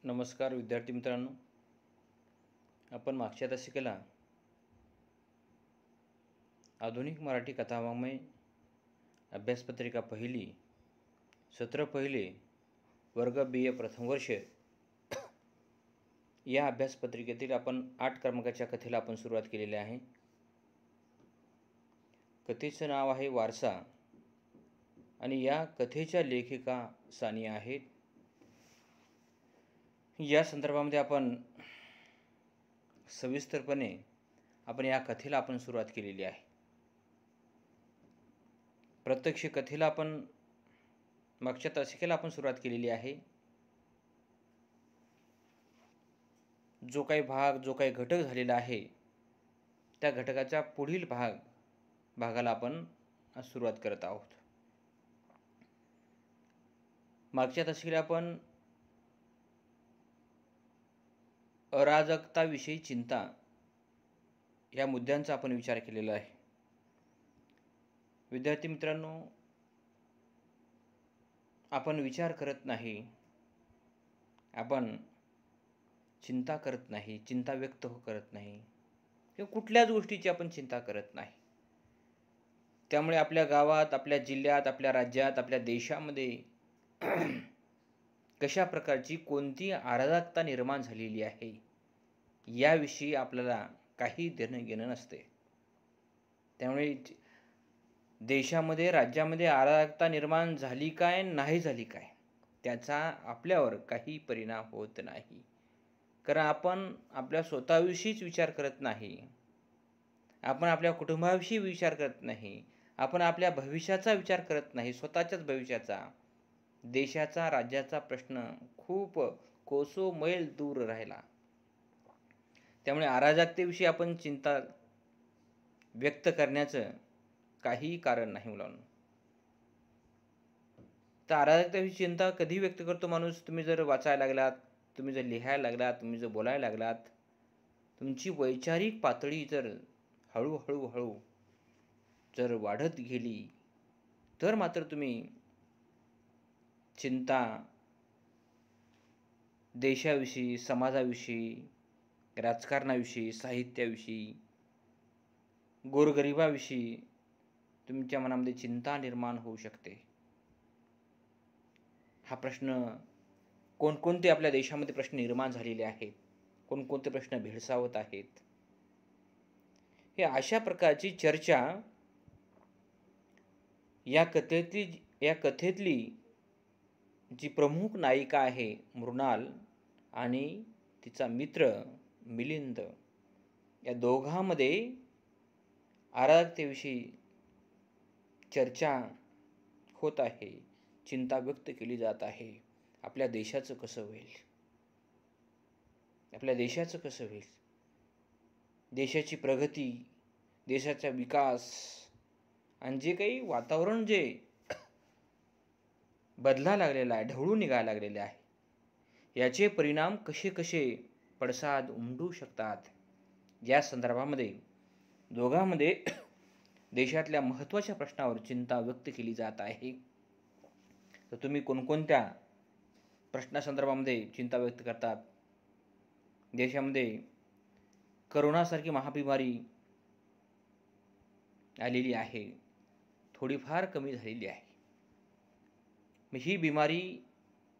नमस्कार विद्यार्थी मित्रांनो, आपण मागच्या दशकाला आधुनिक मराठी कथावाङ्मय अभ्यासपत्रिका पहिली, सत्र पहिले, वर्ग BA प्रथम वर्ष या अभ्यासपत्रिकेतील आपण 8 क्रमांकाच्या कथेला आपण सुरुवात केलेली आहे. कथेचं नाव आहे वारसा आणि या कथेच्या लेखिका सानिया आहेत. या संदर्भामध्ये आपण सविस्तरपणे आपण या कथेला आपण सुरुवात केलेली आहे. प्रत्यक्ष कथेला आपण मागच्या तासिकेला आपण सुरुवात केलेली आहे. जो काही घटक झालेला आहे त्या घटकाच्या पुढील भागाला आपण सुरुवात करत आहोत. मागच्या तासिकेला आपण अराजकताविषयी चिंता या मुद्द्यांचा आपण विचार केलेला आहे. विद्यार्थी मित्रांनो, आपण विचार करत नाही, आपण चिंता करत नाही, चिंता व्यक्त करत नाही किंवा कुठल्याच गोष्टीची आपण चिंता करत नाही. त्यामुळे आपल्या गावात, आपल्या जिल्ह्यात, आपल्या राज्यात, आपल्या देशामध्ये कशा प्रकारची कोणती अराजकता निर्माण झालेली आहे याविषयी आपल्याला काही देणं घेणं नसते. त्यामुळे देशामध्ये, राज्यामध्ये अराजकता निर्माण झाली काय, नाही झाली काय, त्याचा आपल्यावर काही परिणाम होत नाही. कारण आपण आपल्या स्वतःविषयीच विचार करत नाही, आपण आपल्या कुटुंबाविषयी विचार करत नाही, आपण आपल्या भविष्याचा विचार करत नाही, स्वतःच्याच भविष्याचा. देशाचा, राज्याचा प्रश्न खूप कोसो मैल दूर राहिला. त्यामुळे अराजकतेविषयी आपण चिंता व्यक्त करण्याचं काही कारण नाही मुलांनो. तर अराजकतेविषयी चिंता कधी व्यक्त करतो माणूस? तुम्ही जर वाचायला लागलात, तुम्ही जर लिहायला लागलात, तुम्ही जर बोलायला लागलात, तुमची वैचारिक पातळी जर हळूहळू जर वाढत गेली तर मात्र तुम्ही चिंता देशाविषयी, समाजाविषयी, राजकारणाविषयी, साहित्याविषयी, गोरगरिबाविषयी तुमच्या मनामध्ये चिंता निर्माण होऊ शकते. हा प्रश्न कोणकोणते आपल्या देशामध्ये प्रश्न निर्माण झालेले आहेत, कोणकोणते प्रश्न भेडसावत आहेत, हे अशा प्रकारची चर्चा या कथेतली जी प्रमुख नायिका आहे मृणाल आणि तिचा मित्र मिलिंद, या दोघांमध्ये अराजकतेविषयी चर्चा होत आहे, चिंता व्यक्त केली जात आहे. आपल्या देशाचं कसं होईल, आपल्या देशाचं कसं होईल, देशाची प्रगती, देशाचा विकास आणि जे काही वातावरण जे बदला लागलेला आहे, ढवळून निघायला लागलेले आहे, याचे परिणाम कसे कसे पडसाद उमटू शकतात, या संदर्भामध्ये दोघांमध्ये देशातल्या महत्त्वाच्या प्रश्नावर चिंता व्यक्त केली जात आहे. तर तुम्ही कोणकोणत्या प्रश्नासंदर्भामध्ये चिंता व्यक्त करतात? देशामध्ये करोनासारखी महाबिमारी आलेली आहे, थोडीफार कमी झालेली आहे. ही बिमारी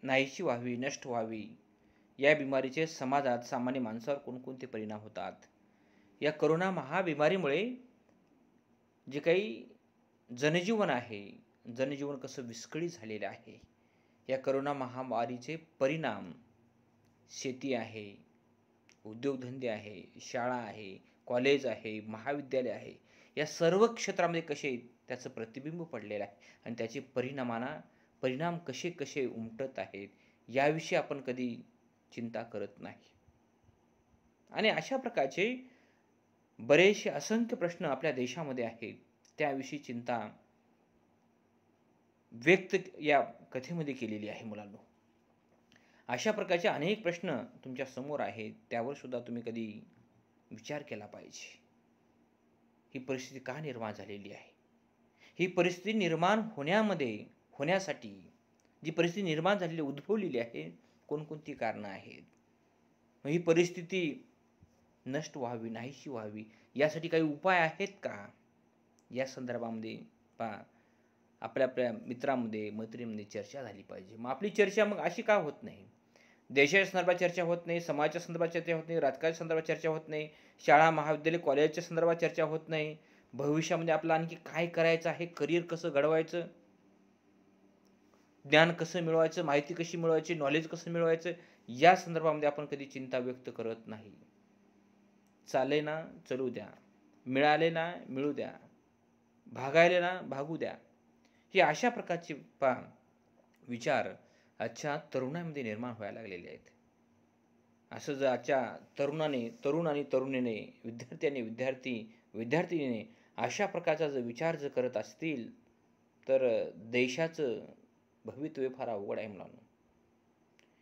नाहीशी व्हावी, नष्ट व्हावी, या बिमारीचे समाजात, सामान्य माणसावर कोणकोणते परिणाम होतात? या करोना महाबिमारीमुळे जे काही जनजीवन आहे, जनजीवन कसं विस्कळीत झालेलं आहे, या करोना महामारीचे परिणाम शेती आहे, उद्योगधंदे आहे, शाळा आहे, कॉलेज आहे, महाविद्यालय आहे, या सर्व क्षेत्रामध्ये कसे त्याचं प्रतिबिंब पडलेलं आहे आणि त्याचे परिणाम कसे कसे उमटत आहेत याविषयी आपण कधी चिंता करत नाही. आणि अशा प्रकारचे बरेचसे असंख्य प्रश्न आपल्या देशामध्ये आहेत, त्याविषयी चिंता व्यक्त या कथेमध्ये केलेली आहे मुलांनो. अशा प्रकारचे अनेक प्रश्न तुमच्या समोर आहेत, त्यावर सुद्धा तुम्ही कधी विचार केला पाहिजे. ही परिस्थिती का निर्माण झालेली आहे? ही परिस्थिती निर्माण होण्यासाठी जी परिस्थिती निर्माण झालेली, उद्भवलेली आहे, कोणकोणती कारणं आहेत? मग ही परिस्थिती नष्ट व्हावी, नाहीशी व्हावी यासाठी काही उपाय आहेत का? या संदर्भामध्ये पहा आपल्या आपल्या मित्रामध्ये मैत्रिणीमध्ये चर्चा झाली पाहिजे. मग आपली चर्चा मग अशी का होत नाही? देशाच्या संदर्भात चर्चा होत नाही, समाजाच्या संदर्भात चर्चा होत नाही, राजकारणाच्या संदर्भात चर्चा होत नाही, शाळा महाविद्यालय कॉलेजच्या संदर्भात चर्चा होत नाही, भविष्यामध्ये आपलं आणखी काय करायचं आहे, करिअर कसं घडवायचं, ज्ञान कसं मिळवायचं, माहिती कशी मिळवायची, नॉलेज कसं मिळवायचं या संदर्भामध्ये आपण कधी चिंता व्यक्त करत नाही. चाले ना चलू द्या, मिळाले ना मिळू द्या, भागायले ना भागू द्या, हे अशा प्रकारचे विचार आजच्या तरुणांमध्ये निर्माण व्हायला लागलेले आहेत. असं जर आजच्या तरुण आणि तरुणीने, विद्यार्थिनीने अशा प्रकारचा जर विचार जर करत असतील तर देशाचं भवितव्य फार अवघड आहे मुलांनो.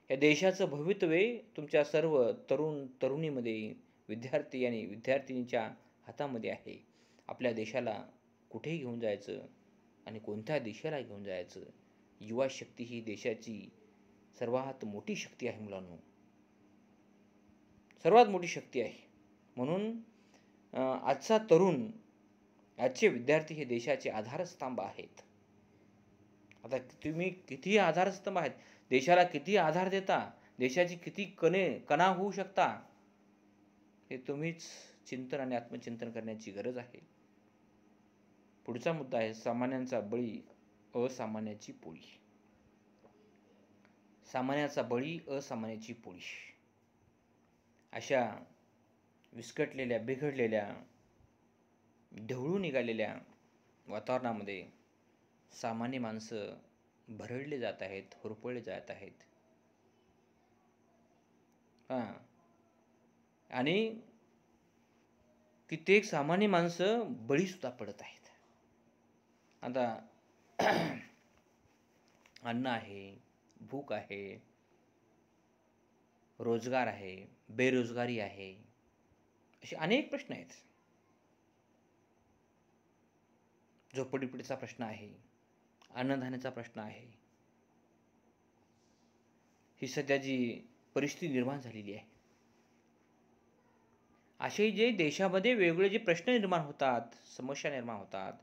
या देशाचं भवितव्य तुमच्या सर्व तरुणीमध्ये, विद्यार्थी आणि विद्यार्थिनीच्या हातामध्ये आहे. आपल्या देशाला कुठे घेऊन जायचं आणि कोणत्या दिशेला घेऊन जायचं. युवा शक्ती ही देशाची सर्वात मोठी शक्ती आहे मुलांनो, सर्वात मोठी शक्ती आहे. म्हणून आजचा तरुण, आजचे विद्यार्थी हे देशाचे आधारस्तंभ आहेत. आता तुम्ही किती आधारस्तंभ आहेत, देशाला किती आधार देता, देशाची किती कणा होऊ शकता, हे तुम्हीच चिंतन आणि आत्मचिंतन करण्याची गरज आहे. पुढचा मुद्दा आहे सामान्यांचा बळी असामान्याची पोळी. सामान्याचा बळी असामान्याची पोळी. अशा विस्कटलेल्या, बिघडलेल्या, ढवळून निघालेल्या वातावरणामध्ये सामान्य माणसं भरडले जात आहेत, होरपळले जात आहेत. आणि कित्येक सामान्य माणसं बळी सुद्धा पडत आहेत. आता अन्न आहे, भूक आहे, रोजगार आहे, बेरोजगारी आहे, असे अनेक प्रश्न आहेत. झोपडपट्टीचा प्रश्न आहे, अन्नधान्याचा प्रश्न आहे. ही सध्या जी परिस्थिती निर्माण झालेली आहे, असे जे देशामध्ये वेगवेगळे जे प्रश्न निर्माण होतात, समस्या निर्माण होतात,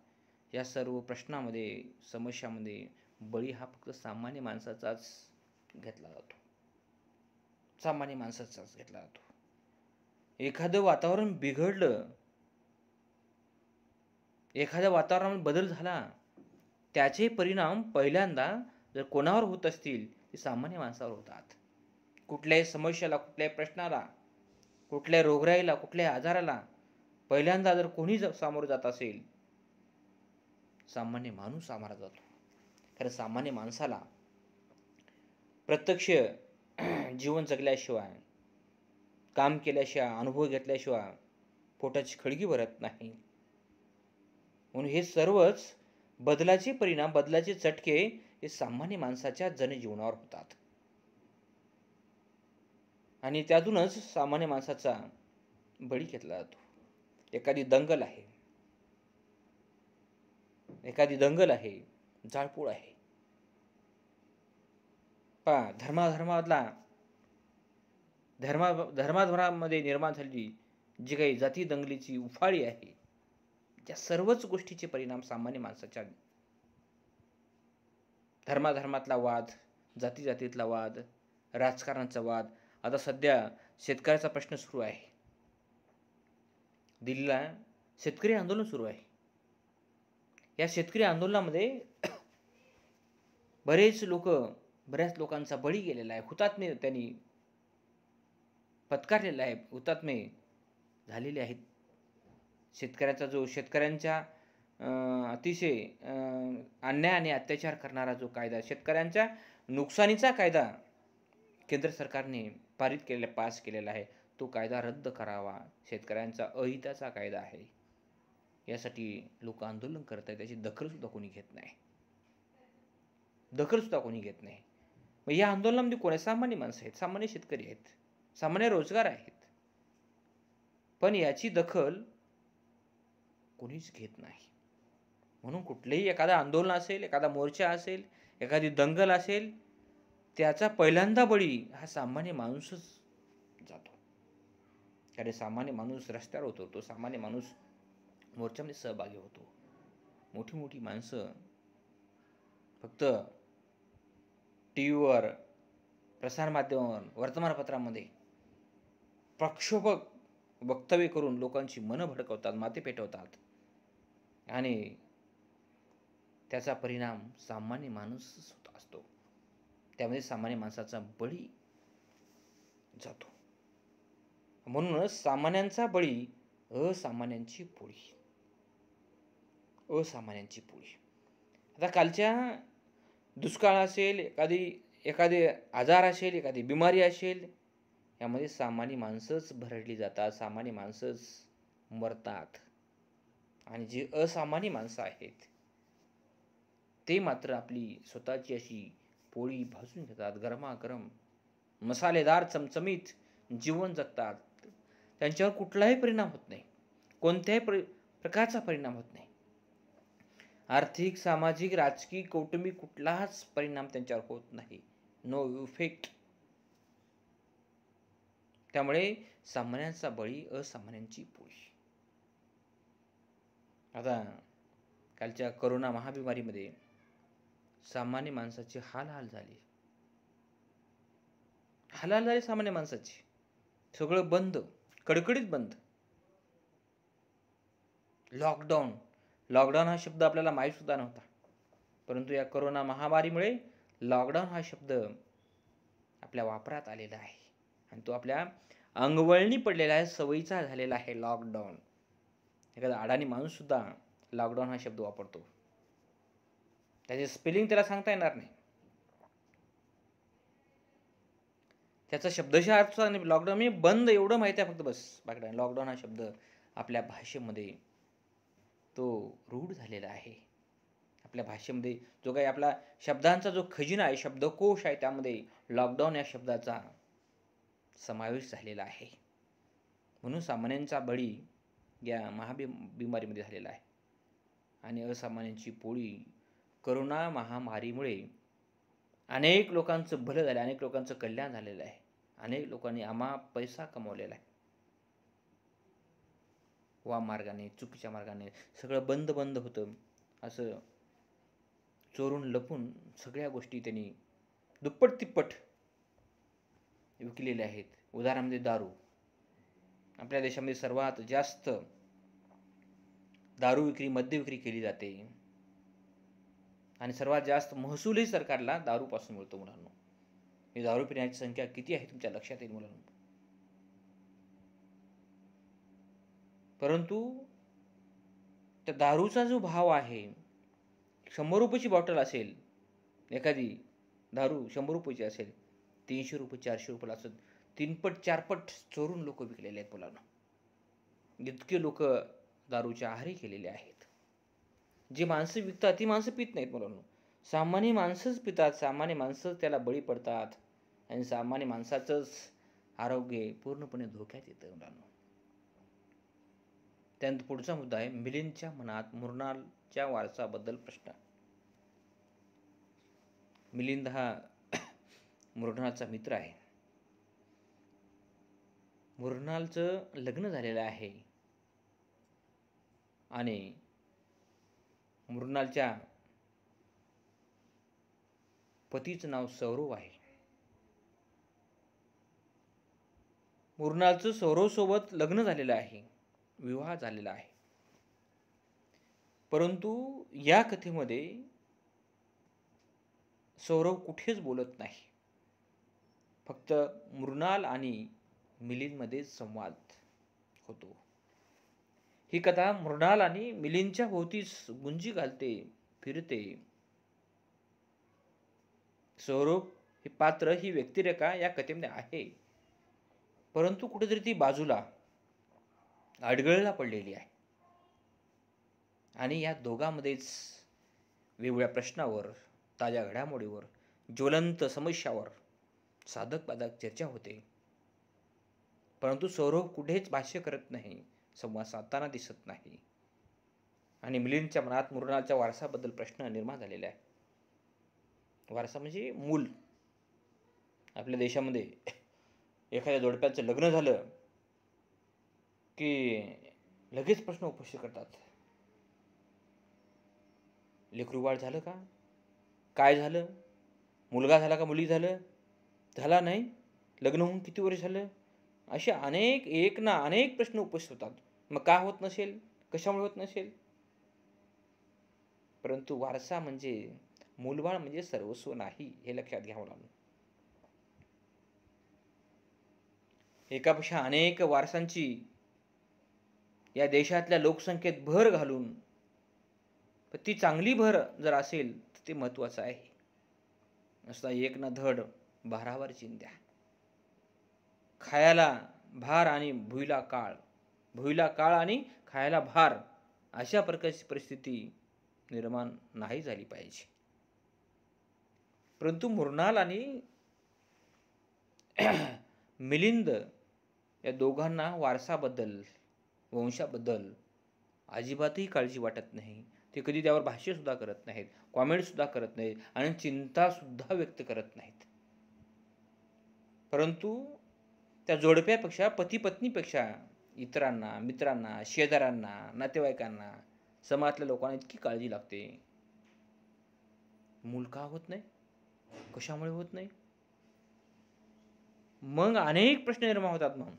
या सर्व प्रश्नामध्ये, समस्यामध्ये बळी हा फक्त सामान्य माणसाचाच घेतला जातो. सामान्य माणसाचाच घेतला जातो. एखादं वातावरण बिघडलं, एखाद्या वातावरणात बदल झाला, त्याचे परिणाम पहिल्यांदा जर कोणावर होत असतील ते सामान्य माणसावर होतात. कुठल्याही समस्याला, कुठल्याही प्रश्नाला, कुठल्याही रोगराईला, कुठल्याही आजाराला पहिल्यांदा जर कोणी सामोरं जात असेल, सामान्य माणूस सामोरा जातो. कारण सामान्य माणसाला प्रत्यक्ष जीवन जगल्याशिवाय, काम केल्याशिवाय, अनुभव घेतल्याशिवाय पोटाची खळगी भरत नाही. म्हणून हे सर्वच बदलाचे परिणाम, बदलाचे चटके हे सामान्य माणसाच्या जनजीवनावर होतात. आणि त्यातूनच सामान्य माणसाचा बळी घेतला जातो. एखादी दंगल आहे, जाळपोळ आहे, धर्मामध्ये निर्माण झालेली जी काही जाती दंगलीची उफाळी आहे, त्या सर्वच गोष्टीचे परिणाम सामान्य माणसाच्या धर्मातला वाद, जातीतला वाद, राजकारणाचा वाद. आता सध्या शेतकऱ्याचा प्रश्न सुरू आहे. दिल्लीला शेतकरी आंदोलन सुरू आहे. या शेतकरी आंदोलनामध्ये बऱ्याच लोकांचा बळी गेलेला आहे, हुतात्मे त्यांनी पत्कारलेला आहे, हुतात्मे झालेले आहेत. शेतकऱ्यांच्या अतिशय अन्याय आणि अत्याचार करणारा जो कायदा, शेतकऱ्यांच्या नुकसानीचा कायदा केंद्र सरकारने पास केलेला आहे, तो कायदा रद्द करावा. शेतकऱ्यांचा अहिताचा कायदा आहे, यासाठी लोक आंदोलन करत आहेत. त्याची दखल सुद्धा कोणी घेत नाही. मग या आंदोलनामध्ये कोण आहे? सामान्य माणसं आहेत, सामान्य शेतकरी आहेत, सामान्य रोजगार आहेत. पण याची दखल कोणीच घेत नाही. म्हणून कुठलेही एखादा आंदोलन असेल, एखादा मोर्चा असेल, एखादी दंगल असेल, त्याचा पहिल्यांदा बळी हा सामान्य माणूसच जातो. कारण सामान्य माणूस रस्त्यावर उतरतो, सामान्य माणूस मोर्चामध्ये सहभागी होतो. मोठी मोठी माणसं फक्त टीव्हीवर, प्रसारमाध्यमावर, वर्तमानपत्रामध्ये प्रक्षोभक वक्तव्य करून लोकांची मनं भडकवतात, माती पेटवतात आणि त्याचा परिणाम सामान्य माणूसच होत असतो. त्यामध्ये सामान्य माणसाचा बळी जातो. म्हणूनच सामान्यांचा बळी असामान्यांची पोळी. असामान्यांची पोळी. आता कालच्या दुष्काळ असेल, एखादी आजार असेल, एखादी बिमारी असेल, यामध्ये सामान्य माणसंच भरडली जातात, सामान्य माणसंच मरतात. आणि जी असामान्य माणसं आहेत ते मात्र आपली स्वतःची अशी पोळी भाजून घेतात, गरमागरम मसालेदार चमचमीत जीवन जगतात. त्यांच्यावर कुठलाही परिणाम होत नाही, कोणत्याही प्रकारचा परिणाम होत नाही. आर्थिक, सामाजिक, राजकीय, कौटुंबिक कुठलाच परिणाम त्यांच्यावर होत नाही. No effect. त्यामुळे सामान्यांचा बळी असामान्यांची पोळी. आता कालच्या कोरोना महाबिमारीमध्ये सामान्य माणसाची हाल झाली. हाल झाली सामान्य माणसाची. सगळं बंद, कडकडीत बंद. लॉकडाऊन हा शब्द आपल्याला माहीत सुद्धा नव्हता. परंतु या कोरोना महामारीमुळे लॉकडाऊन हा शब्द आपल्या वापरात आलेला आहे आणि तो आपल्या अंगवळणी पडलेला आहे, सवयीचा झालेला आहे लॉकडाऊन. एखादा अडाणी माणूस सुद्धा लॉकडाऊन हा शब्द वापरतो. त्याचे स्पेलिंग त्याला सांगता येणार नाही. त्याचा शब्दशः अर्थ लॉकडाऊन म्हणजे बंद एवढं माहिती आहे फक्त, बस. बाकी लॉकडाऊन हा शब्द आपल्या भाषेमध्ये तो रूढ झालेला आहे. आपल्या भाषेमध्ये जो काही आपला शब्दांचा जो खजिना आहे, शब्दकोश आहे, त्यामध्ये लॉकडाऊन या शब्दाचा समावेश झालेला आहे. म्हणून सामान्यांचा बळी या महाबिमारीमध्ये झालेला आहे. आणि असामान्यांची पोळी कोरोना महामारीमुळे अनेक लोकांचं भलं झालं, अनेक लोकांचं कल्याण झालेलं आहे. अनेक लोकांनी पैसा कमवलेला आहे. मार्गाने, चुकीच्या मार्गाने सगळं बंद होतं. असं चोरून लपून सगळ्या गोष्टी त्यांनी दुप्पट तिप्पट विकलेल्या आहेत. उदाहरणामध्ये दारू. आपल्या देशामध्ये सर्वात जास्त दारू विक्री, मद्य विक्री केली जाते आणि सर्वात जास्त महसूलही सरकारला दारूपासून मिळतो. मुलांनो, ही दारू पिण्याची संख्या किती आहे तुमच्या लक्षात येईल मुलांनो. परंतु त्या दारूचा जो भाव आहे, 100 रुपयाची बॉटल असेल, एखादी दारू 100 रुपयाची असेल, 300 रुपये 400 रुपयाला असं 3पट 4पट चोरून लोक विकलेले आहेत मुलांना. इतके लोक दारूच्या आहारी केलेले आहेत. जी माणसं विकतात ती माणसं पित नाहीत मुलांना. सामान्य माणसंच पितात, सामान्य माणसंच त्याला बळी पडतात आणि सामान्य माणसाचंच आरोग्य पूर्णपणे धोक्यात येतं मुलांना. त्यानंतर पुढचा मुद्दा आहे मिलिंदच्या मनात मृणालच्या वारसाबद्दल प्रश्न. मिलिंद हा मृणालचा मित्र आहे. मृणालचं लग्न झालेलं आहे आणि मृणालच्या पतीचं नाव सौरव आहे. मृणालचं सौरवसोबत लग्न झालेलं आहे, विवाह झालेला आहे. परंतु या कथेमध्ये सौरव कुठेच बोलत नाही. फक्त मृणाल आणि मिलिंदमध्ये संवाद होतो. ही कथा मृणाल आणि मिलिंदच्या भोवतीच गुंजी घालते, फिरते. सौरव हे पात्र, ही व्यक्तिरेखा या कथेमध्ये आहे, परंतु कुठेतरी ती बाजूला अडगळला पडलेली आहे. आणि या दोघांमध्येच वेगवेगळ्या प्रश्नावर, ताज्या घडामोडीवर, ज्वलंत समस्यावर साधक बाधक चर्चा होते. परंतु सौरव कुठेच भाष्य करत नाही, संवाद साधताना दिसत नाही. आणि मिलिंदच्या मनात मृणालच्या वारसाबद्दल प्रश्न निर्माण झालेला आहे. वारसा म्हणजे मूल. आपल्या देशामध्ये एखाद्या जोडप्याचं लग्न झालं की लगेच प्रश्न उपस्थित करतात. लेकरू बाळ झालं का? काय झालं? मुलगा झाला का मुली झालं? झाला नाही? लग्न होऊन किती वर्ष झालं? असे अनेक प्रश्न उपस्थित होतात. मग का होत नसेल? कशामुळे होत नसेल? परंतु वारसा म्हणजे, मूलबाळ म्हणजे सर्वस्व नाही, हे लक्षात घ्यावं लागलं. एकापेक्षा अनेक वारसांची या देशातल्या लोकसंख्येत भर घालून, ती चांगली भर जर असेल तर ते महत्त्वाचं आहे. नुसता एक ना धड भारावर चिंध्या, खायाला भार आणि भुईला काळ आणि खायला भार, अशा प्रकारची परिस्थिती निर्माण नाही झाली पाहिजे. परंतु मृणाल आणि मिलिंद या दोघांना वारसाबद्दल, वंशाबद्दल अजिबातही काळजी वाटत नाही. ते कधी त्यावर भाष्य सुद्धा करत नाहीत, कॉमेंट सुद्धा करत नाहीत आणि चिंता सुद्धा व्यक्त करत नाहीत. परंतु त्या जोडप्यापेक्षा, पती पत्नीपेक्षा इतरांना, मित्रांना, शेजाऱ्यांना, नातेवाईकांना, समाजातल्या लोकांना इतकी काळजी लागते. मूल का होत नाही? कशामुळे होत नाही? मग अनेक प्रश्न निर्माण होतात. मग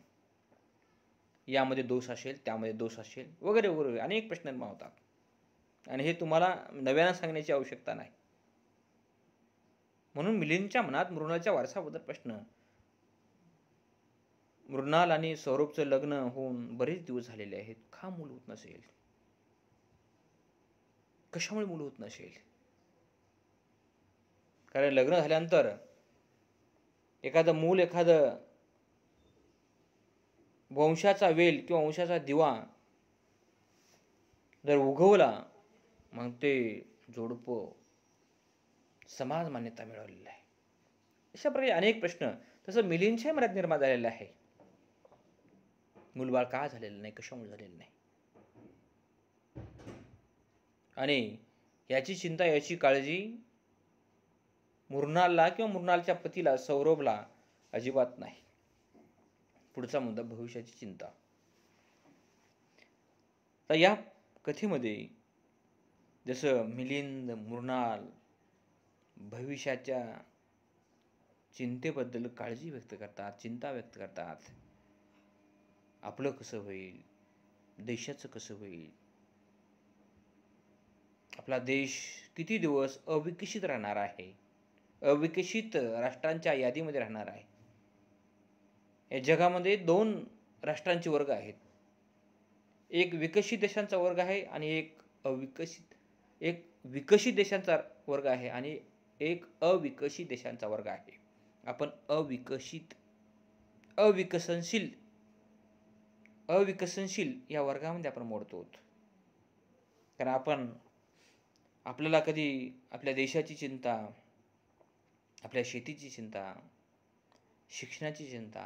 यामध्ये दोष असेल, त्यामध्ये दोष असेल, वगैरे वगैरे अनेक प्रश्न निर्माण होतात. आणि हे तुम्हाला नव्यानं सांगण्याची आवश्यकता नाही. म्हणून मिलिंदच्या मनात मृणालच्या वारसाबद्दल प्रश्न. मृणाल आणि सौरभचं लग्न होऊन बरेच दिवस झालेले आहेत. का मूल होत नसेल? कशामुळे मूल होत नसेल? कारण लग्न झाल्यानंतर एखादं वंशाचा वेल किंवा वंशाचा दिवा जर उगवला, मग ते जोडपं समाज मान्यता मिळवलेलं आहे. अशा प्रकारे अनेक प्रश्न तसं मिलिंदच्या मनात निर्माण झालेलं आहे. मूलबाळ का झालेलं नाही? कशामुळे झालेलं नाही? आणि याची चिंता, याची काळजी मृणालला किंवा मृणालच्या पतीला सौरभला अजिबात नाही. पुढचा मुद्दा, भविष्याची चिंता. तर या कथेमध्ये जसं मिलिंद, मृणाल भविष्याच्या चिंतेबद्दल काळजी व्यक्त करतात, चिंता व्यक्त करतात. आपलं कसं होईल? देशाचं कसं होईल? आपला देश किती दिवस अविकसित राहणार आहे? अविकसित राष्ट्रांच्या यादीमध्ये राहणार आहे. या जगामध्ये 2 राष्ट्रांचे वर्ग आहेत. एक विकसित देशांचा वर्ग आहे आणि एक विकसित देशांचा वर्ग आहे आणि एक अविकसित देशांचा वर्ग आहे. आपण अविकसनशील या वर्गामध्ये आपण मोडतो. कारण आपल्याला कधी आपल्या देशाची चिंता, आपल्या शेतीची चिंता, शिक्षणाची चिंता,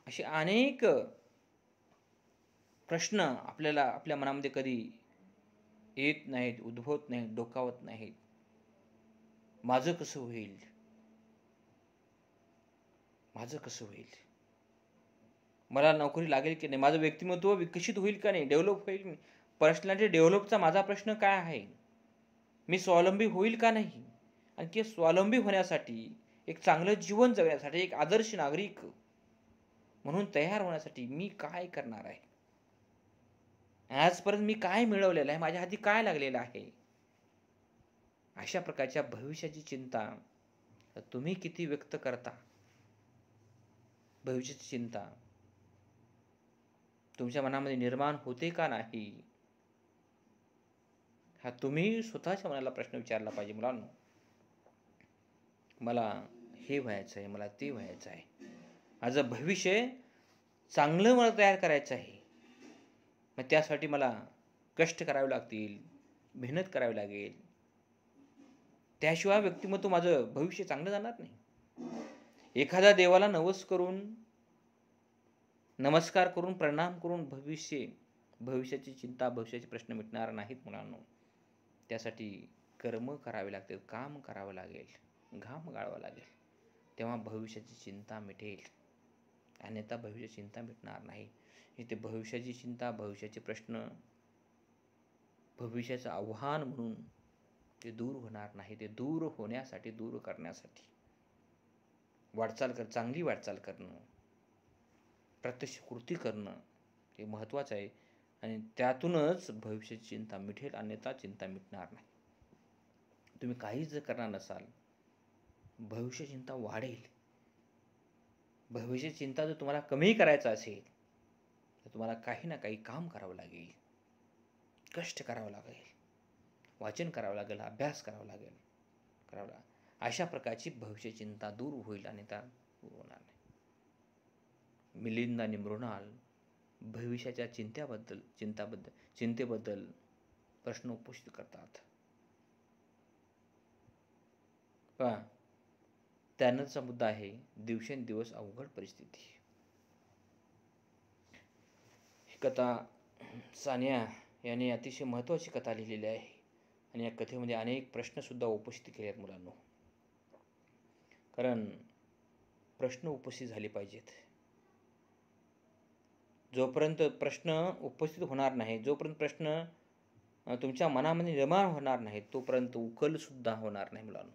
असे अनेक प्रश्न आपल्याला आपल्या मनामध्ये कधी येत नाहीत, उद्भवत नाहीत, डोकावत नाहीत. माझं कसं होईल? माझं कसं होईल? मला नोकरी लागेल की नाही? माझं व्यक्तिमत्व विकसित होईल का नाही? डेव्हलप होईल? पर्सनॅलिटी डेव्हलपचा माझा प्रश्न काय आहे? मी स्वावलंबी होईल का नाही? आणि स्वावलंबी होण्यासाठी, एक चांगलं जीवन जगण्यासाठी, एक आदर्श नागरिक म्हणून तयार होण्यासाठी मी काय करणार आहे? आजपर्यंत मी काय मिळवलेलं आहे? माझ्या हाती काय लागलेलं आहे? अशा प्रकारच्या भविष्याची चिंता तुम्ही किती व्यक्त करता? भविष्याची चिंता तुमच्या मनामध्ये निर्माण होते का नाही? हा तुम्ही स्वतःच्या मनाला प्रश्न विचारला पाहिजे. मुलांनो, मला हे व्हायचं आहे, मला ते व्हायचं आहे, माझं भविष्य चांगलं मला तयार करायचं आहे. मग त्यासाठी मला कष्ट करावे लागतील, मेहनत करावी लागेल. त्याशिवाय व्यक्तिमत्व, माझं भविष्य चांगलं जाणार नाही. एखाद्या देवाला नमस्कार करून, प्रणाम करून भविष्याची चिंता, भविष्याचे प्रश्न मिटणार नाहीत मुलांनो. त्यासाठी कर्म करावे लागतील, काम करावं लागेल. घाम गाळावा लागेल, तेव्हा भविष्याची चिंता मिटेल. अन्यथा भविष्याची चिंता मिटणार नाही. इथे भविष्याची चिंता, भविष्याचे प्रश्न, भविष्याचं आव्हान म्हणून ते दूर होणार नाही. ते दूर होण्यासाठी, दूर करण्यासाठी चांगली वाटचाल करणं, प्रत्यक्ष कृती करणं हे महत्त्वाचं आहे. आणि त्यातूनच भविष्याची चिंता मिटेल, अन्यथा चिंता मिटणार नाही. तुम्ही काहीच जर करणार नसाल, भविष्य चिंता वाढेल. भविष्य चिंता जर तुम्हाला कमी करायचा असेल तर तुम्हाला काही ना काही काम करावं लागेल, कष्ट करावं लागेल, वाचन करावं लागेल, अभ्यास करावा लागेल. अशा प्रकारची भविष्य चिंता दूर होईल आणि त्या दूर होणार नाही. मिलिंद आणि मृणाल भविष्याच्या चिंतेबद्दल प्रश्न उपस्थित करतात. पहा, त्यानंचा मुद्दा आहे दिवसेंदिवस अवघड परिस्थिती. ही कथा सानिया यांनी अतिशय महत्त्वाची कथा लिहिलेली आहे आणि या कथेमध्ये अनेक प्रश्नसुद्धा उपस्थित केले आहेत मुलांनो. कारण प्रश्न उपस्थित झाले पाहिजेत. जोपर्यंत प्रश्न उपस्थित होणार नाही, जोपर्यंत प्रश्न तुमच्या मनामध्ये निर्माण होणार नाही, तोपर्यंत उकलसुद्धा होणार नाही मुलांनो.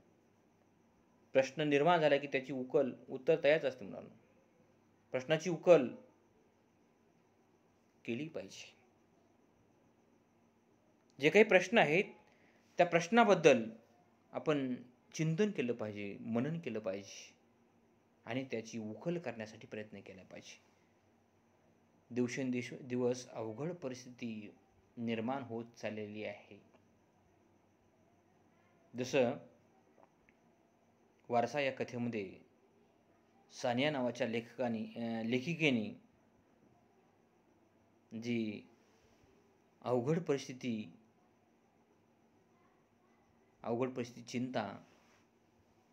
प्रश्न निर्माण झाला की त्याची उत्तर तयारच असते मुलांनो. प्रश्नाची उकल केली पाहिजे. जे काही प्रश्न आहेत त्या प्रश्नाबद्दल आपण चिंतन केलं पाहिजे, मनन केलं पाहिजे आणि त्याची उकल करण्यासाठी प्रयत्न केला पाहिजे. दिवसेंदिवस अवघड परिस्थिती निर्माण होत चाललेली आहे. जसं वारसा या कथेमध्ये सानिया नावाच्या लेखिकेने जी अवघड परिस्थिती चिंता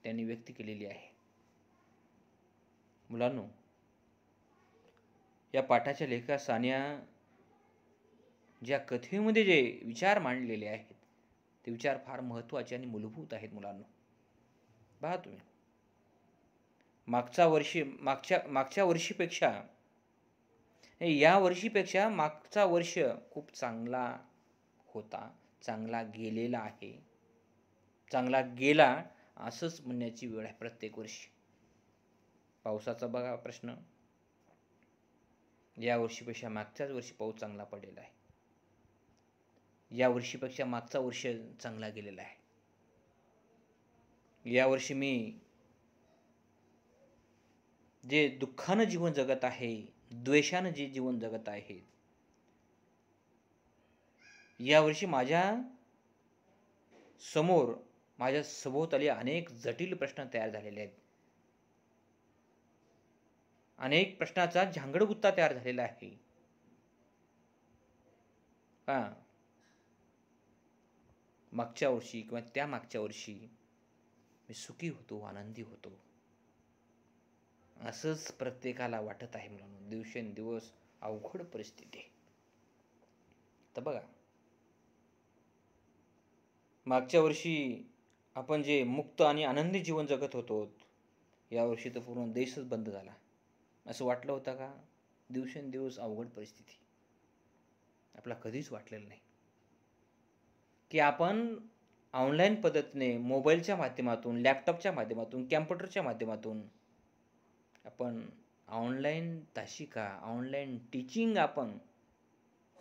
त्यांनी व्यक्त केलेली आहे. मुलांनो, या पाठाच्या लेखिका सानिया ज्या कथेमध्ये जे विचार मांडलेले आहेत ते विचार फार महत्त्वाचे आणि मूलभूत आहेत मुलांनो. पहा तुम्ही, मागच्या वर्षीपेक्षा या वर्षीपेक्षा मागचा वर्ष खूप चांगला होता, चांगला गेलेला आहे, चांगला गेला असंच म्हणण्याची वेळ आहे प्रत्येक वर्षी. पावसाचा बघा प्रश्न, या वर्षीपेक्षा मागच्याच वर्षी पाऊस चांगला पडलेला आहे, या वर्षीपेक्षा मागचा वर्ष चांगला गेलेला आहे. या वर्षी मी जे दुःखानं जीवन जगत आहे, द्वेषानं जे जीवन जगत आहे, यावर्षी माझ्या समोर, माझ्या सभोवताली अनेक जटिल प्रश्न तयार झालेले आहेत. अनेक प्रश्नाचा झांगडगुत्ता तयार झालेला आहे. मागच्या वर्षी किंवा त्या मागच्या वर्षी मी सुखी होतो, आनंदी होतो, असंच प्रत्येकाला वाटत आहे मुलांनो. दिवसेंदिवस अवघड परिस्थिती. तर बघा, मागच्या वर्षी आपण जे मुक्त आणि आनंदी जीवन जगत होतो, यावर्षी तर पूर्ण देशच बंद झाला. असं वाटलं होतं का? दिवसेंदिवस अवघड परिस्थिती. आपला कधीच वाटलेलं नाही की आपण ऑनलाईन पद्धतीने मोबाईलच्या माध्यमातून, लॅपटॉपच्या माध्यमातून, कॅम्प्युटरच्या माध्यमातून आपण ऑनलाईन तासिका, ऑनलाईन टीचिंग आपण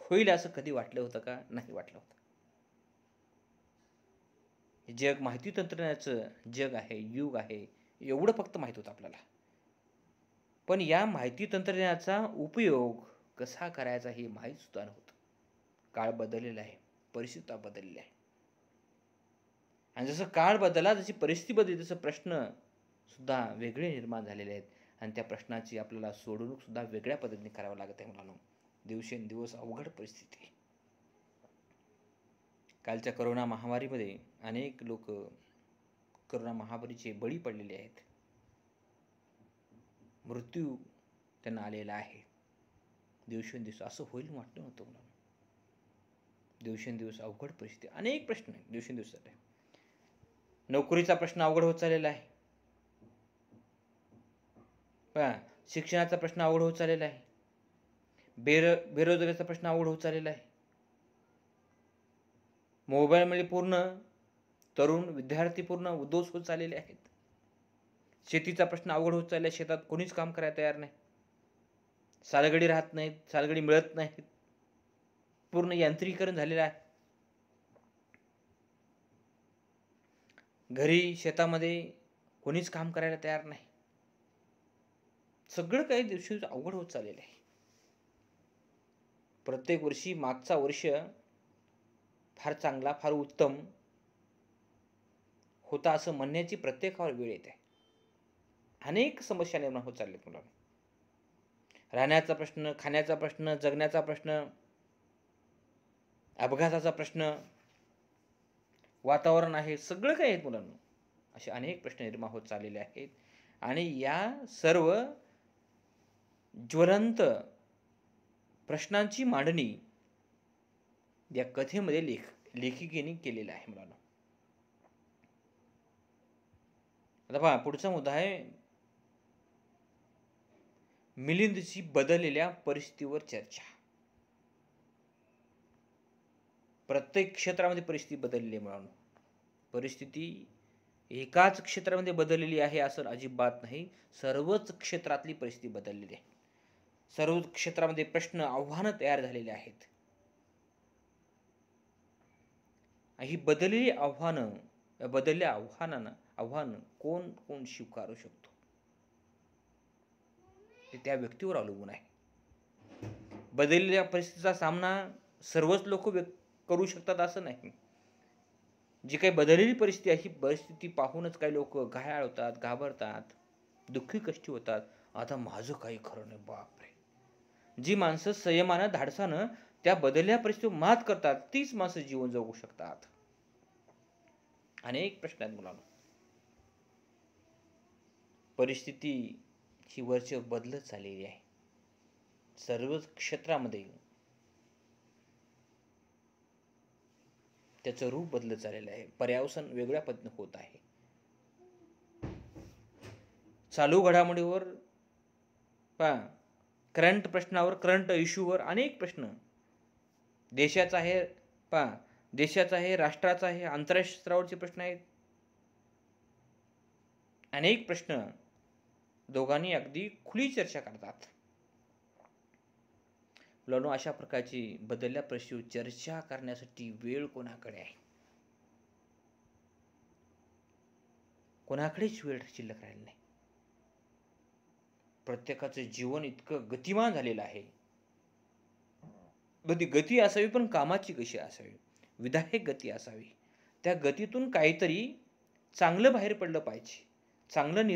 होईल असं कधी वाटलं होतं का? नाही वाटलं होतं. जग माहिती तंत्रज्ञानाचं जग आहे, युग आहे, एवढं फक्त माहीत होतं आपल्याला. पण या माहिती तंत्रज्ञानाचा उपयोग कसा करायचा हे माहीत सुद्धा नव्हतं. काळ बदललेला आहे, परिस्थिती बदललेली आहे आणि जसं काळ बदलला, जशी परिस्थिती बदलली, तसं प्रश्न सुद्धा वेगळे निर्माण झालेले आहेत आणि त्या प्रश्नाची आपल्याला सोडवणूक सुद्धा वेगळ्या पद्धतीने करावी लागत आहे मुलांनो. दिवसेंदिवस अवघड परिस्थिती. कालच्या करोना महामारीमध्ये अनेक लोक करोना महामारीचे बळी पडलेले आहेत. मृत्यू त्यांना आलेला आहे. दिवसेंदिवस असं होईल वाटलं नव्हतं मुलांनो. दिवसेंदिवस अवघड परिस्थिती, अनेक प्रश्न आहेत दिवसेंदिवस. नोकरीचा प्रश्न अवघड होत चाललेला आहे. पहा, शिक्षणाचा प्रश्न अवघड होत चाललेला आहे. बेरोजगारीचा प्रश्न अवघड होत चाललेला आहे. मोबाईलमध्ये पूर्ण तरुण विद्यार्थी पूर्ण उद्ध्वस्त होत चाललेले आहेत. शेतीचा प्रश्न अवघड होत चालला आहे. शेतात कोणीच काम करायला तयार नाही. सालगडी राहत नाहीत, सालगडी मिळत नाहीत. पूर्ण यांत्रिकीकरण झालेलं आहे. घरी शेतामध्ये कोणीच काम करायला तयार नाही. सगळं काही दिवशी अवघड होत चाललेलं आहे. प्रत्येक वर्षी मागचा वर्ष फार चांगला, फार उत्तम होता असं म्हणण्याची प्रत्येकावर वेळ येते. अनेक समस्या निर्माण होत चालल्यात मुलांना. राहण्याचा प्रश्न, खाण्याचा प्रश्न, जगण्याचा प्रश्न, अपघाताचा प्रश्न, वातावरण आहे, सगळं काही आहेत मुलांना. असे अनेक प्रश्न निर्माण होत चाललेले आहेत. आणि या सर्व ज्वलंत प्रश्नांची मांडणी या कथेमध्ये लेखिकेने केलेला आहे मुलांना. आता पहा, पुढचा मुद्दा आहे मिलिंदची बदललेल्या परिस्थितीवर चर्चा. प्रत्येक क्षेत्रामध्ये परिस्थिती बदललेली आहे मुलांना. परिस्थिती एकाच क्षेत्रामध्ये बदललेली आहे असं अजिबात नाही. सर्वच क्षेत्रातली परिस्थिती बदललेली आहे. सर्व क्षेत्रामध्ये प्रश्न, आव्हानं तयार झालेली आहेत. ही बदललेली आव्हानं, बदललेल्या आव्हान कोण कोण स्वीकारू शकतो ते त्या व्यक्तीवर अवलंबून आहे. बदललेल्या परिस्थितीचा सामना सर्वच लोक करू शकतात असं नाही. जी काही बदललेली परिस्थिती आहे, ही परिस्थिती पाहूनच काही लोक घायाळ होतात, घाबरतात, दुःखी कष्टी होतात. आता माझं काही खरं नाही. बापरे. जी माणसं संयमानं, धाडसानं त्या बदललेल्या परिस्थितीवर मात करतात, तीच माणसं जीवन जगू शकतात. अनेक प्रश्न आहेत मुलांना. परिस्थिती ही वर्ष बदलत चाललेली आहे. सर्वच क्षेत्रामध्ये त्याचं रूप बदलत चाललेलं आहे. पर्यावसन वेगळ्या पद्धतीने होत आहे. चालू घडामोडीवर पहा, करंट प्रश्नावर, करंट इश्यूवर अनेक प्रश्न देशाचा आहे, पहा देशाचा आहे, राष्ट्राचा आहे, आंतरराष्ट्रीय स्तरावरचे प्रश्न आहेत. अनेक प्रश्न दोघांनी अगदी खुली चर्चा करतात. मुलांनो, अशा प्रकारची बदलल्या परिस्थितीवर चर्चा करण्यासाठी वेळ कोणाकडे आहे? कोणाकडेच वेळ शिल्लक राहिला नाही. प्रत्येकाचं जीवन इतकं गतिमान झालेलं आहे. गती असावी, पण कामाची कशी असावी, विधायक गती असावी. त्या गतीतून काहीतरी चांगलं बाहेर पडलं पाहिजे, चांगलं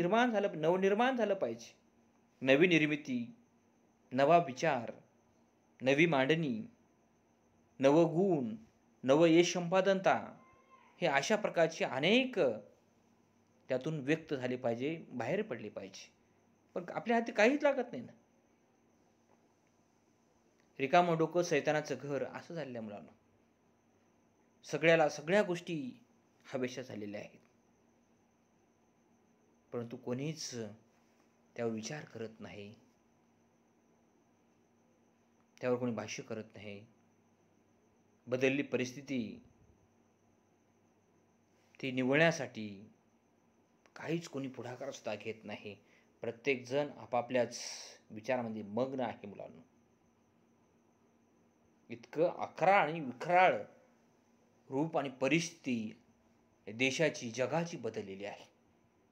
नवनिर्माण झालं पाहिजे. नवी निर्मिती, नवा विचार, नवी मांडणी, नवगुण, नव यश संपादनता, हे अशा प्रकारचे अनेक त्यातून व्यक्त झाले पाहिजे, बाहेर पडले पाहिजे. पण आपल्या हाती काहीच लागत नाही ना. रिकामं डोकं सैतानाचं घर असं झालेलं आहे मुलांना. सगळ्या गोष्टी हवेशा झालेल्या आहेत, परंतु कोणीच त्यावर विचार करत नाही, त्यावर कोणी भाष्य करत नाही. बदलली परिस्थिती ती निवळण्यासाठी काहीच कोणी पुढाकार सुद्धा घेत नाही. प्रत्येक जण आपापल्याच विचारामध्ये मग्न आहे मुलांना. इतकं अकराळ आणि विकराळ रूप आणि परिस्थिती देशाची, जगाची बदललेली आहे.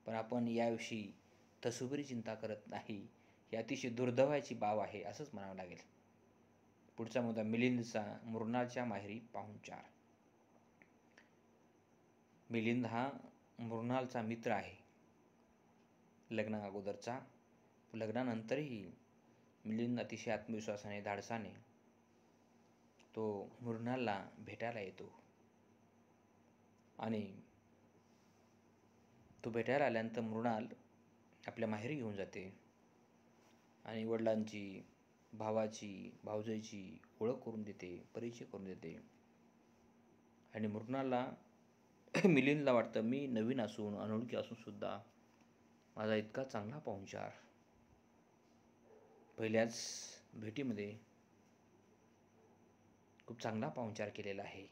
पण आपण याविषयी तसुभरी चिंता करत नाही. ही अतिशय दुर्दैवाची बाब आहे असंच म्हणावं लागेल. पुढचा मुद्दा, मिलिंदचा मृणालच्या माहेरी पाहुणचार. मिलिंद हा मृणालचा मित्र आहे लग्ना अगोदरचा. लग्नानंतरही मिलिंद अतिशय आत्मविश्वासाने, धाडसाने तो मृणालला भेटायला येतो. आणि तो भेटायला आल्यानंतर मृणाल आपल्या माहेरी घेऊन जाते आणि वडिलांची, भावाची, भावजाईची ओळख करून देते, परिचय करून देते. आणि मृणालला मिलिंदला वाटतं मी नवीन असून अनोळखी असून सुद्धा माझा इतका चांगला पाहुणचार पहिल्याच भेटीमध्ये खूप चांगला पाहुणचार केलेला आहे.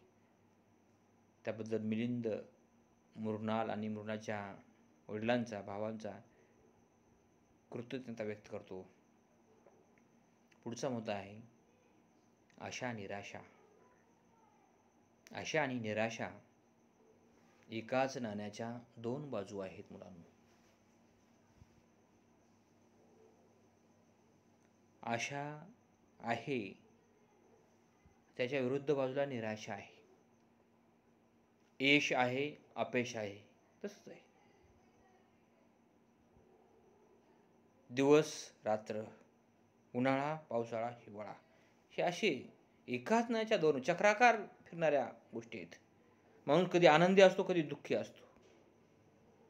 त्याबद्दल मिलिंद मृणाल आणि मृणालच्या वडिलांचा भावांचा कृतज्ञता व्यक्त करतो. पुढचा मुद्दा आहे आशा निराशा. आशा आणि निराशा एकाच नाण्याच्या दोन बाजू आहेत मुलांनो. आशा आहे त्याच्या विरुद्ध बाजूला निराशा आहे. यश आहे अपयश आहे तसंच आहे. दिवस रात्र, उन्हाळा पावसाळा हिवाळा हे असे एकाच नाण्याच्या दोन चक्राकार फिरणाऱ्या गोष्टी आहेत. माणूस कधी आनंदी असतो कधी दुःखी असतो.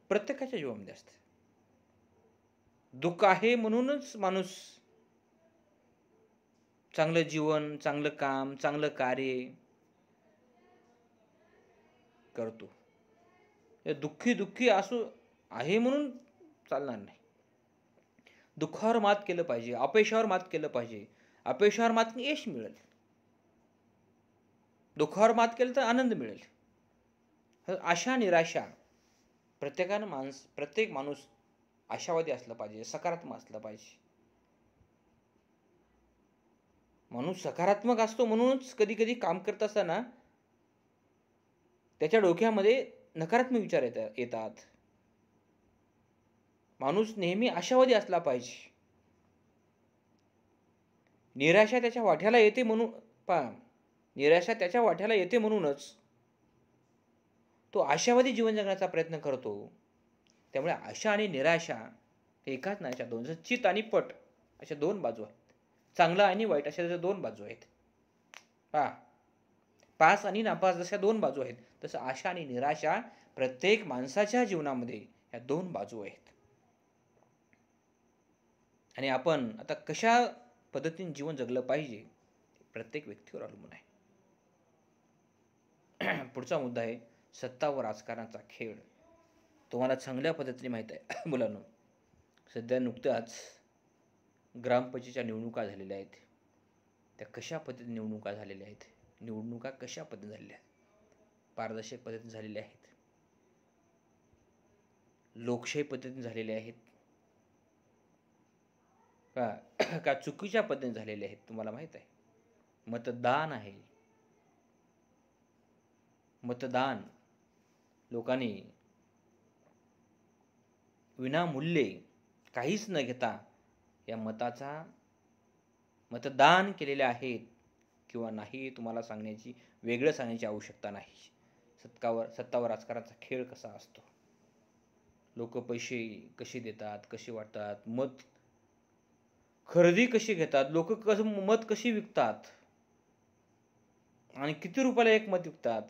प्रत्येकाच्या जीवनामध्ये असतं. दुःख आहे म्हणूनच माणूस चांगलं जीवन, चांगलं काम, चांगलं कार्य करतो. दुःखी असो आहे म्हणून चालणार नाही. दुःखावर मात केलं पाहिजे, अपयशावर मात केलं पाहिजे. अपयशावर मात यश मिळेल. दुःखावर मात केलं तर आनंद मिळेल. आशा निराशा प्रत्येक माणूस आशावादी असला पाहिजे, सकारात्मक असला पाहिजे. माणूस सकारात्मक असतो म्हणूनच कधी कधी काम करत असताना त्याच्या डोक्यामध्ये नकारात्मक विचार येतात. माणूस नेहमी आशावादी असला पाहिजे. निराशा त्याच्या वाट्याला येते म्हणूनच तो आशावादी जीवन जगण्याचा प्रयत्न करतो. त्यामुळे आशा आणि निराशा एकाच नाण्याच्या दोन, जसं चित आणि पट अशा दोन बाजू आहेत. चांगलं आणि वाईट अशा त्याच्या दोन बाजू आहेत. पास आणि नापास जशा दोन बाजू आहेत तसं आशा आणि निराशा प्रत्येक माणसाच्या जीवनामध्ये ह्या दोन बाजू आहेत. आणि आपण आता कशा पद्धतीने जीवन जगलं पाहिजे प्रत्येक व्यक्तीवर अवलंबून आहे. पुढचा मुद्दा आहे सत्ता व राजकारणाचा खेळ. तुम्हाला चांगल्या पद्धतीने माहीत आहे मुलांनो, सध्या नुकत्याच ग्रामपंचायतीच्या निवडणुका झालेल्या आहेत. त्या कशा पद्धतीने निवडणुका झालेल्या आहेत? निवडणुका कशा पद्धतीने झालेल्या आहेत? पारदर्शक पद्धतीने झालेल्या आहेत, लोकशाही पद्धतीने झालेल्या आहेत का चुकीच्या पद्धतीने झालेल्या आहेत? तुम्हाला माहित आहे. मतदान आहे. मतदान लोकांनी विनामूल्य काहीच न घेता या मतदान केलेले आहेत किंवा नाही तुम्हाला वेगळं सांगण्याची आवश्यकता नाही. सत्ता व राजकारणाचा खेळ कसा असतो, लोक पैसे कसे देतात, कसे वाटतात, मत खरेदी कशी घेतात, लोक मत कशी विकतात आणि किती रुपयाला एक मत विकतात.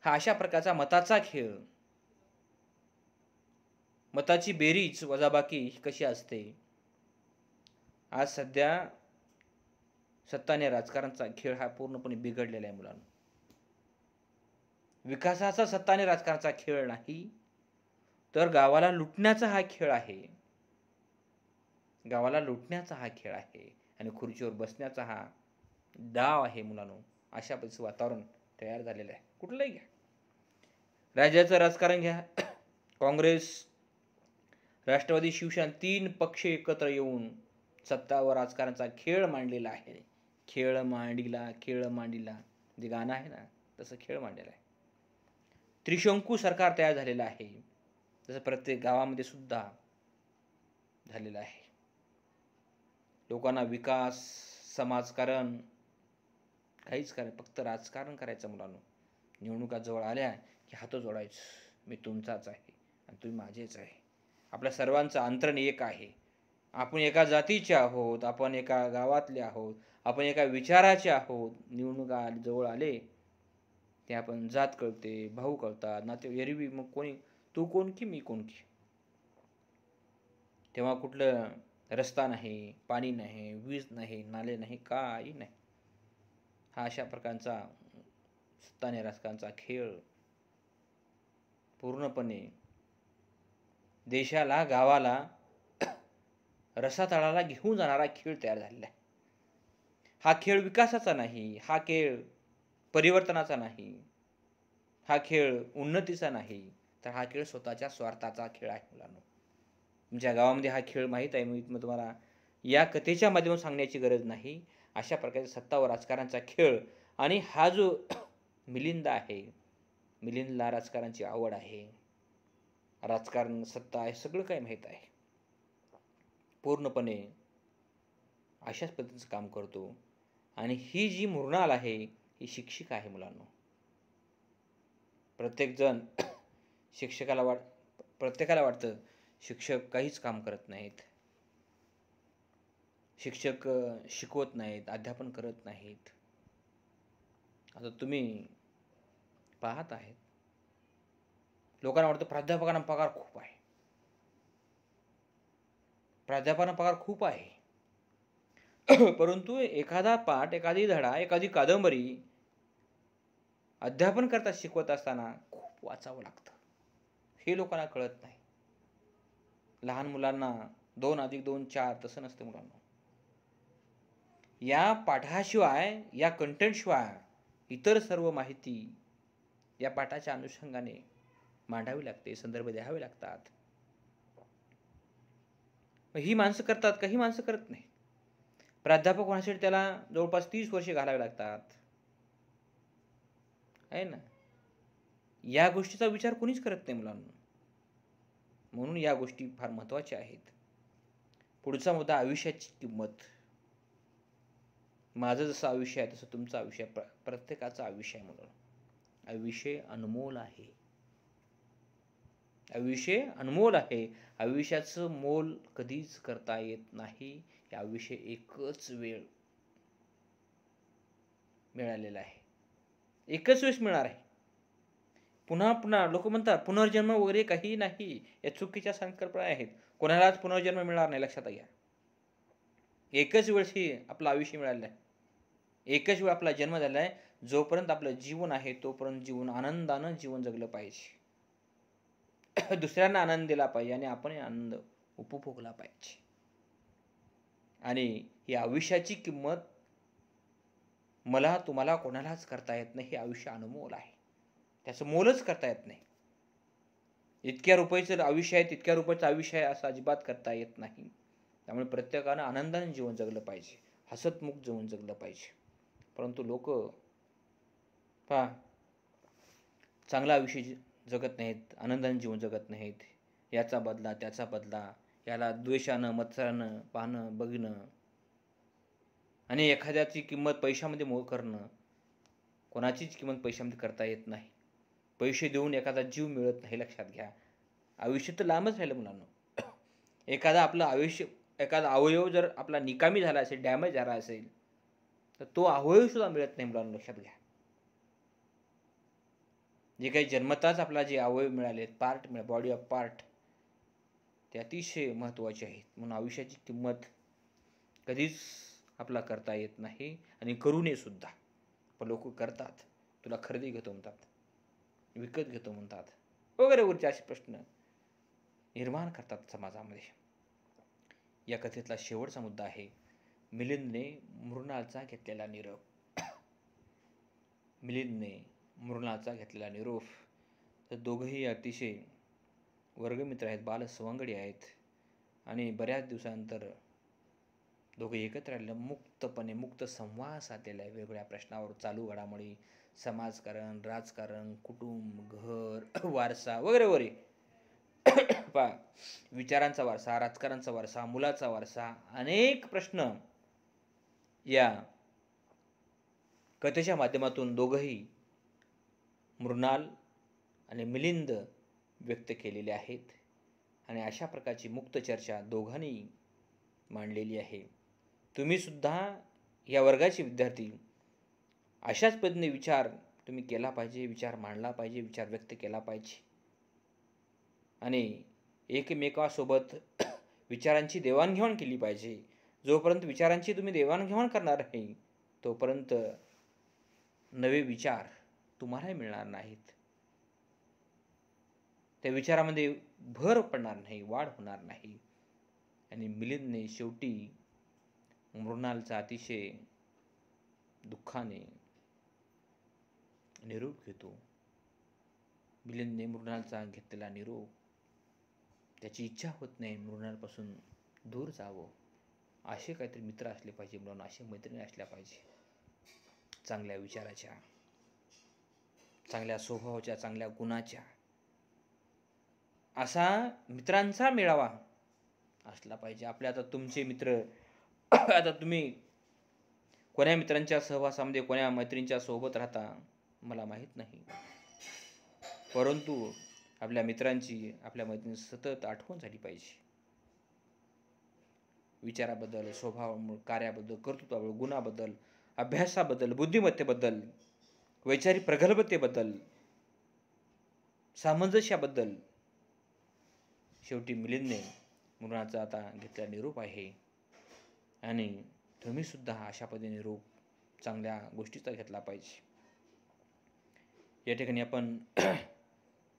हा अशा प्रकारचा मताचा खेळ, मताची बेरीज वजाबाकी कशी असते. आज सध्या सत्ता आणि राजकारणाचा खेळ हा पूर्णपणे बिघडलेला आहे मुलांनो. विकासाचा सत्ता आणि राजकारणाचा खेळ नाही तर गावाला लुटण्याचा हा खेळ आहे. गावाला लुटण्याचा हा खेळ आहे आणि खुर्चीवर बसण्याचा हा डाव आहे मुलांनो. अशा पद्धतीचं वातावरण तयार झालेलं आहे. कुठलंही घ्या, राज्याचं राजकारण घ्या, काँग्रेस, राष्ट्रवादी, शिवसेना 3 पक्ष एकत्र येऊन सत्ता व राजकारणाचा खेळ मांडलेला आहे. खेळ मांडिला जे गाणं आहे ना तसं खेळ मांडलेला आहे. त्रिशंकू सरकार तयार झालेलं आहे. तसं प्रत्येक गावामध्ये सुद्धा झालेलं आहे. लोकांना विकास, समाजकारण काहीच करायचं, फक्त राजकारण करायचं मुलांनो. निवडणुका जवळ आल्या की हात जोडायचं, मी तुमचाच आहे आणि तुम्ही माझेच आहे. आपल्या सर्वांचं अंतरण एक आहे. आपण एका जातीचे आहोत, आपण एका गावातले आहोत, आपण एका विचाराचे आहोत. निवडणुका जवळ आले ते आपण जात कळते, भाऊ कळतात, नाते एरवी मग कोणी तू कोण की मी कोण की. तेव्हा कुठलं रस्ता नाही, पाणी नाही, वीज नाही, नाले नाही, काही नाही. हा अशा प्रकारचा सत्ता आणि राजकारणाचा खेळ पूर्णपणे देशाला, गावाला रसातळाला घेऊन जाणारा खेळ तयार झालेला आहे. हा खेळ विकासाचा नाही, हा खेळ परिवर्तनाचा नाही, हा खेळ उन्नतीचा नाही, तर हा खेळ स्वतःच्या स्वार्थाचा खेळ आहे. मुलांनो, तुमच्या गावामध्ये हा खेळ माहीत आहे, मी तुम्हाला या कथेच्या माध्यमातून सांगण्याची गरज नाही. अशा प्रकारचा सत्ता व राजकारणाचा खेळ, आणि हा जो मिलिंद आहे, मिलिंदला राजकारणाची आवड आहे, राजकारण, सत्ता आहे, सगळं काही माहीत आहे. पूर्णपणे अशाच पद्धतीचं काम करतो. आणि ही जी मृणाल आहे ही शिक्षिका आहे. मुलांनो, प्रत्येकजण प्रत्येकाला वाटतं शिक्षक काहीच काम करत नाहीत, शिक्षक शिकवत नाहीत, अध्यापन करत नाहीत. आता तुम्ही पाहत आहेत, लोकांना वाटतं प्राध्यापकांना पगार खूप आहे, प्राध्यापकांना पगार खूप आहे. परंतु एखादा पाठ, एखादी धडा, एखादी कादंबरी अध्यापन करता शिकवत असताना खूप वाचावं लागतं. हे लोकांना कळत नाही. लहान मुलांना 2+2 4 तसं नसतं. मुलांना या पाठाशिवाय, या कंटेंट शिवाय इतर सर्व माहिती या पाठाच्या अनुषंगाने मांडावी लागते, संदर्भ द्यावे लागतात. ही माणसं करतात, काही माणसं करत नाही. प्राध्यापक होण्यासाठी त्याला जवळपास 30 वर्षे घालावे लागतात, आहे ना. या गोष्टीचा विचार कोणीच करत नाही मुलांना. म्हणून या गोष्टी फार महत्त्वाच्या आहेत. पुढचा मुद्दा, आयुष्याची किंमत. माझं जसं आयुष्य आहे तसं तुमचं आयुष्य आहे, प्रत्येकाचं आयुष्य आहे. मुलं, आयुष्य अनमोल आहे, आयुष्य अनमोल आहे. आयुष्याचं मोल कधीच करता येत नाही. हे आयुष्य एकच वेळ मिळालेलं आहे, एकच वेळेस मिळणार आहे. पुन्हा पुन्हा लोक म्हणतात पुनर्जन्म वगैरे काही नाही, या चुकीच्या संकल्पना आहेत. कोणालाच पुनर्जन्म मिळणार नाही, लक्षात घ्या. एकच वेळेस ही आपलं आयुष्य मिळालेलं आहे, एकच वेळ आपला जन्म झाला आहे. जोपर्यंत आपलं जीवन आहे तोपर्यंत जीवन आनंदानं जीवन जगलं पाहिजे, दुसऱ्यांना आनंद दिला पाहिजे आणि आपण आनंद उपभोगला पाहिजे. आणि ही आयुष्याची किंमत मला, तुम्हाला, कोणालाच करता येत नाही. हे आयुष्य अनमोल आहे, त्याचं मोलच करता येत नाही. इतक्या रुपयाचं आयुष्य आहे, तितक्या रुपयाचं आयुष्य आहे असं अजिबात करता येत नाही. त्यामुळे प्रत्येकानं आनंदाने जीवन जगलं पाहिजे, हसतमुख जीवन जगलं पाहिजे. परंतु लोक पहा, चांगलं आयुष्य जगत नाहीत, आनंदाने जीवन जगत नाहीत. याचा बदला, त्याचा बदला, याला द्वेषानं, मत्सरानं पाहणं, बघणं, आणि एखाद्याची किंमत पैशामध्ये मोल करणं. कोणाचीच किंमत पैशामध्ये करता येत नाही. पैसे देऊन एखादा जीव मिळत नाही, लक्षात घ्या. आयुष्य तर लांबच राहिलं मुलांना. एखादा आपलं आयुष्य, एखादा अवयव जर आपला निकामी झाला असेल, डॅमेज झाला असेल, तर तो अवयव सुद्धा मिळत नाही मुलांना, लक्षात घ्या. जे काही जन्मताच आपला जे अवयव मिळाले, पार्ट मिळाले, बॉडी ऑफ पार्ट, ते अतिशय महत्त्वाचे आहेत. म्हणून आयुष्याची किंमत कधीच आपला करता येत नाही, आणि करू नये सुद्धा. पण लोक करतात. तुला खरेदी घेतो म्हणतात, विकत घेतो म्हणतात, वगैरे वगैरे असे प्रश्न निर्माण करतात समाजामध्ये. या कथेतला शेवटचा मुद्दा आहे मिलिंदने मृणालचा घेतलेला निरोप. मिलिंदने मृणालचा घेतलेला निरोप. तर दोघंही अतिशय वर्गमित्र आहेत, बालसवंगडी आहेत, आणि बऱ्याच दिवसानंतर दोघे एकत्र आलेले, मुक्तपणे मुक्त संवाद साधलेला आहे. वेगवेगळ्या प्रश्नावर, चालू घडामोडी, समाजकारण, राजकारण, कुटुंब, घर, वारसा, वगैरे वगैरे. पहा, विचारांचा वारसा, राजकारणाचा वारसा, मुलाचा वारसा, अनेक प्रश्न या कथेच्या माध्यमातून दोघंही, मृणाल आणि मिलिंद, व्यक्त केलेले आहेत. आणि अशा प्रकारची मुक्त चर्चा दोघांनी मांडलेली आहे. तुम्ही सुद्धा या वर्गाचे विद्यार्थी अशाच पद्धतीने विचार तुम्ही केला पाहिजे, विचार मांडला पाहिजे, विचार व्यक्त केला पाहिजे, आणि एकमेकांसोबत विचारांची देवाणघेवाण केली पाहिजे. जोपर्यंत विचारांची तुम्ही देवाणघेवाण करणार नाही, तोपर्यंत नवे विचार तुम्हालाही मिळणार नाहीत. त्या विचारामध्ये भर पडणार नाही, वाढ होणार नाही. आणि मिलिंदने शेवटी मृणालचा अतिशय दुःखाने निरोप घेतो. मिलिंदने मृणालचा घेतलेला निरोप, त्याची इच्छा होत नाही मृणालपासून दूर जावं. असे काहीतरी मित्र असले पाहिजे, म्हणून असे मैत्रिणी असल्या पाहिजे, चांगल्या विचाराच्या, चांगल्या स्वभावाच्या, चांगल्या गुणाच्या. असा मित्रांचा मेळावा असला पाहिजे. आपले आता तुमचे मित्र आता तुम्ही कोण्या मित्रांच्या सहवासामध्ये, कोण्या मैत्रिणींच्या सोबत राहता मला माहीत नाही, परंतु आपल्या मित्रांची, आपल्या मैत्रिणींची सतत आठवण झाली पाहिजे. विचाराबद्दल, स्वभाव, कार्याबद्दल, कर्तृत्वाबद्दल, गुणाबद्दल, अभ्यासाबद्दल, बुद्धिमत्तेबद्दल, वैचारिक प्रगल्भतेबद्दल, सामंजस्याबद्दल. शेवटी मिलिंदने मृणालचा आता घेतलेला निरोप आहे आणि तुम्ही सुद्धा अशा पद्धतीने निरोप चांगल्या गोष्टीचा घेतला पाहिजे. या ठिकाणी आपण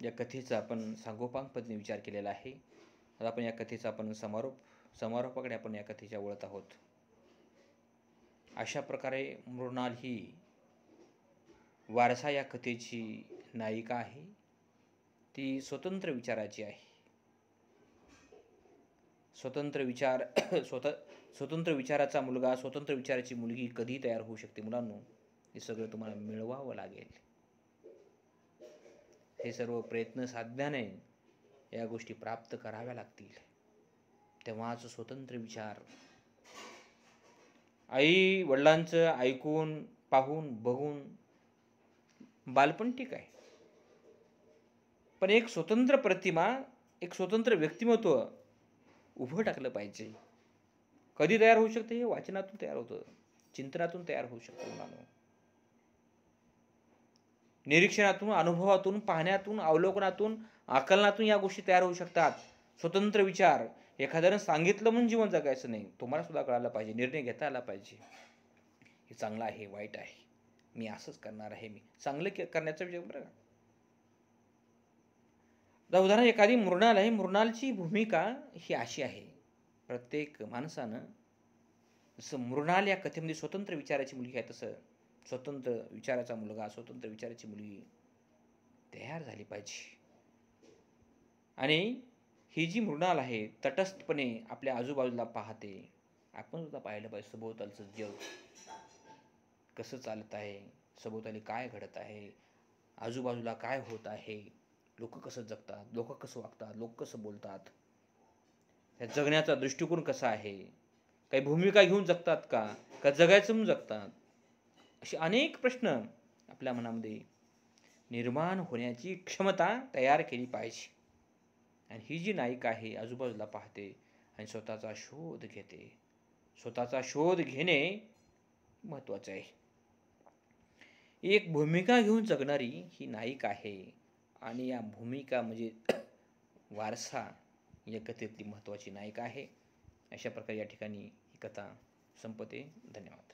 या कथेचा आपण सांगोपांग पद्धतीने विचार केलेला आहे. आता आपण या कथेचा आपण समारोपाकडे आपण या कथेच्या वळत आहोत. अशा प्रकारे मृणाल ही वारसा या कथेची नायिका आहे. ती स्वतंत्र विचाराची आहे. स्वतंत्र विचाराचा मुलगा, स्वतंत्र विचाराची मुलगी कधी तयार होऊ शकते मुलांनो? हे सगळं तुम्हाला मिळवावं लागेल. हे सर्व प्रयत्न साध्याने या गोष्टी प्राप्त कराव्या लागतील. तेव्हाच स्वतंत्र विचार, आई वडिलांचं ऐकून, पाहून, बघून बालपण ठीक आहे, पण एक स्वतंत्र प्रतिमा, एक स्वतंत्र व्यक्तिमत्व उभं टाकलं पाहिजे. कधी तयार होऊ शकते? हे वाचनातून तयार होतं, चिंतनातून तयार होऊ शकतं मुलांनो. निरीक्षणातून, अनुभवातून, पाहण्यातून, अवलोकनातून, आकलनातून या गोष्टी तयार होऊ शकतात. स्वतंत्र विचार, एखाद्यानं सांगितलं म्हणून जीवन जगायचं नाही. तुम्हाला सुद्धा कळायला पाहिजे, निर्णय घेता आला पाहिजे. हे चांगलं आहे, वाईट आहे, मी असंच करणार आहे, मी चांगलं करण्याचा विचार. बरं का, उदाहरण एखादी मृणाल आहे. मृणालची भूमिका ही अशी आहे, प्रत्येक माणसानं जसं मृणाल या कथेमध्ये स्वतंत्र विचाराची मुलगी आहे, तसं स्वतंत्र विचाराचा मुलगा, स्वतंत्र विचाराची मुलगी तयार झाली पाहिजे. आणि ही जी मृणाल आहे तटस्थपणे आपल्या आजूबाजूला पाहते. आपण सुद्धा पाहिलं पाहिजे सभोवतालचं जग कसं चालत आहे, सभोवताली काय घडत आहे, आजूबाजूला काय होत आहे, लोक कसं जगतात, लोक कसं वागतात, लोक कसं बोलतात, त्या जगण्याचा दृष्टिकोन कसा आहे, काही भूमिका घेऊन जगतात का जगायचं म्हणून जगतात, असे अनेक प्रश्न आपल्या मनामध्ये निर्माण होण्याची क्षमता तयार केली पाहिजे. आणि ही जी नायिका आहे आजूबाजूला पाहते आणि स्वतःचा शोध घेते. स्वतःचा शोध घेणे महत्त्वाचे आहे. एक भूमिका घेऊन जगणारी ही नायिका आहे आणि या भूमिका म्हणजे वारसा या कथेतली महत्त्वाची नायिका आहे. अशा प्रकारे या ठिकाणी ही कथा संपते. धन्यवाद.